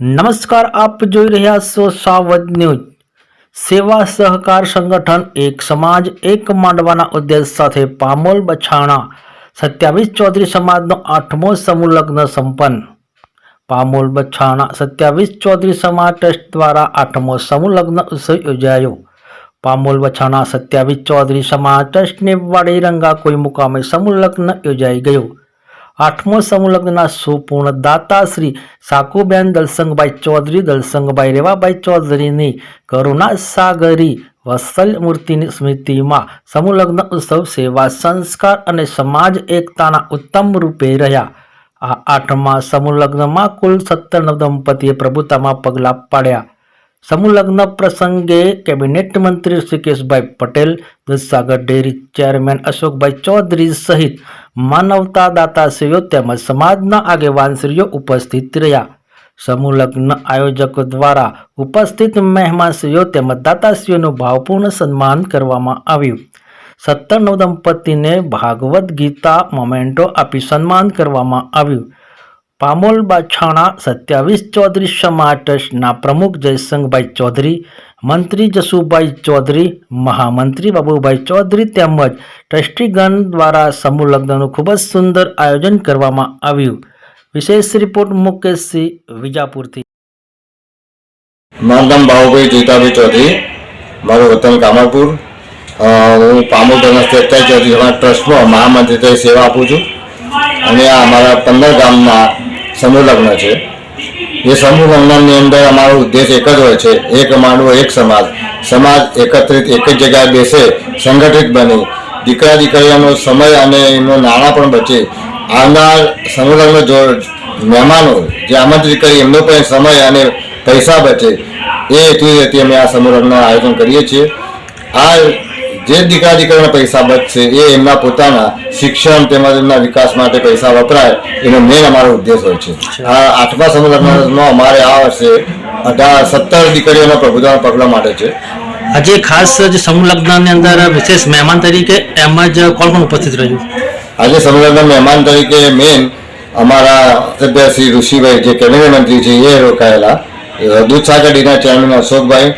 નમસ્કાર, આપ જોઈ રહ્યા છો સાવધ ન્યૂઝ। સેવા સહકાર સંગઠન એક સમાજ એક માંડવાના ઉદ્દેશ સાથે પામોલ બછાણા 27 ચૌધરી સમાજનો 8મો સમૂહ લગ્ન સંપન્ન। પામોલ બછાણા 27 ચૌધરી સમાજ ટ્રસ્ટ દ્વારા 8મો સમૂહ લગ્ન ઉત્સવ યોજાયો। પામોલ બછાણા 27 ચૌધરી સમાજ ટ્રસ્ટની વાડી રંગાકોઈ મુકામે સમૂહ લગ્ન યોજાઈ ગયો। 8મો સમૂહ લગ્નના સુપૂર્ણ દાતા શ્રી સાકુબેન દલસંગભાઈ ચૌધરી, દલસંગભાઈ રેવાભાઈ ચૌધરીની કરુણા સાગરી વત્સલ મૂર્તિની સ્મૃતિમાં સમૂહ લગ્ન ઉત્સવ સેવા, સંસ્કાર અને સમાજ એકતાના ઉત્તમ રૂપે રહ્યા। આ 8મા સમૂહ લગ્નમાં કુલ 17 નવદંપતીએ પ્રભુતામાં પગલાં પાડ્યા। સમૂહ લગ્ન પ્રસંગે કેબિનેટ મંત્રી ઋષિકેશભાઈ પટેલ, દૂધસાગર ડેરી ચેરમેન અશોકભાઈ ચૌધરી સહિત માનવતા દાતાશ્રીઓ તેમજ સમાજના આગેવાનશ્રીઓ ઉપસ્થિત રહ્યા। સમૂહ લગ્ન આયોજકો દ્વારા ઉપસ્થિત મહેમાનશ્રીઓ તેમજ દાતાશ્રીઓનું ભાવપૂર્ણ સન્માન કરવામાં આવ્યું। 17 નવદંપતીને ભાગવદ ગીતા મોમેન્ટો આપી સન્માન કરવામાં આવ્યું। પામોલ બછાણા 27 ચૌધરી સમાજ ટ્રસ્ટના પ્રમુખ જયસંગભાઈ ચૌધરી, મંત્રી જસુભાઈ ચૌધરી, મહામંત્રી બાબુભાઈ ચૌધરી તેમજ ટ્રસ્ટીગણ દ્વારા સમૂહ લગ્નનું ખૂબ જ સુંદર આયોજન કરવામાં આવ્યું। વિશેષ રિપોર્ટ મુકેશસિંહ વિજાપુરથી। મારું નામ બાબુભાઈ જીતાભાઈ ચૌધરી, મારું વતન કામરપુર। હું પામોલ બછાણા 27 ચૌધરી સમાજ ટ્રસ્ટમાં મહામંત્રી તરીકે સેવા આપું છું અને આ અમારા 15 ગામના સમૂહ લગ્ન છે। એ સમૂહ લગ્નની અંદર અમારો ઉદ્દેશ એક જ હોય છે, એક માંડવો એક સમાજ, સમાજ એકત્રિત એક જ જગ્યાએ બેસે, સંગઠિત બને, દીકરા દીકરીઓનો સમય અને એમનું નાણાં પણ બચે। આવનાર સમૂહ લગ્ન જો મહેમાનો જે આમંત્રિત કરી એમનો પણ સમય અને પૈસા બચે એ હેતુથી અમે આ સમૂહ લગ્નનું આયોજન કરીએ છીએ। આ જે દીકરા દીકરીના પૈસા બચશે એ એમના પોતાના શિક્ષણ તેમજ એમના વિકાસ માટે પૈસા વપરાય એનો મેન અમારો ઉદ્દેશ હોય છે। આ 8મા સમૂહ લગ્નમાં અમારે આ વર્ષે 17 દીકરીઓના પ્રભુતાના પગલા માટે છે। આજે ખાસ જે સમૂહ લગ્નની અંદર વિશેષ મહેમાન તરીકે એમ જ કોણ કોણ ઉપસ્થિત રહ્યું? આજે સમૂહ લગ્ન મહેમાન તરીકે મેન અમારા સભ્ય શ્રી ઋષિભાઈ જે કેબિનેટ મંત્રી છે એ રોકાયેલા, દૂધસાગર ડેરીના ચેરમેન અશોકભાઈ,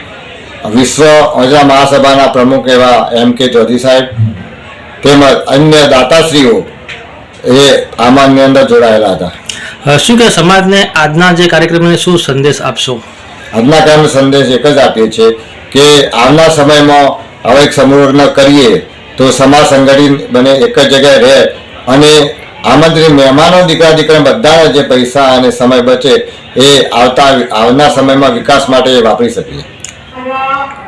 વિશ્વ મહિલા મહાસભાના પ્રમુખ એવા M.K. ચૌધરી સાહેબ તેમજ અન્ય દાતાશ્રીઓ એ આમાંની અંદર જોડાયેલા હતા। શું કે સમાજને આજના જે કાર્યક્રમને શું સંદેશ આપશો? આજના કાર્યક્રમનો સંદેશ એક જ આપીએ છીએ કે આવનાર સમયમાં હવે એક સમૂહ લગ્ન કરીએ તો સમાજ સંગઠિત બને, એક જ જગ્યાએ રહે અને આમંત્રિત મહેમાનો દીકરા દીકરા બધાના જે પૈસા અને સમય બચે એ આવનાર સમયમાં વિકાસ માટે વાપરી શકીએ।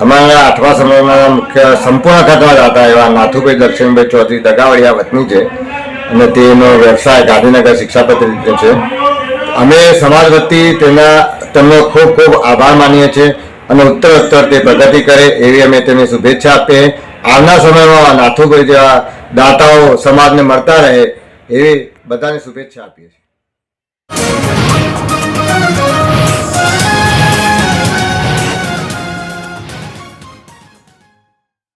અમારા 8મા સમયમાં મુખ્ય સંપૂર્ણ ખતમાં હતા એવા નાથુભાઈ દક્ષિણભાઈ ચૌધરી દગાવડિયા વતની છે અને તેનો વ્યવસાય ગાંધીનગર શિક્ષાપત્ર છે। અમે સમાજ વતી તેમનો ખૂબ ખૂબ આભાર માનીએ છીએ અને ઉત્તરોત્તર તે પ્રગતિ કરે એવી અમે તેમને શુભેચ્છા આપીએ। આવનાર સમયમાં નાથુભાઈ જેવા દાતાઓ સમાજને મળતા રહે એવી બધાને શુભેચ્છા આપીએ છીએ।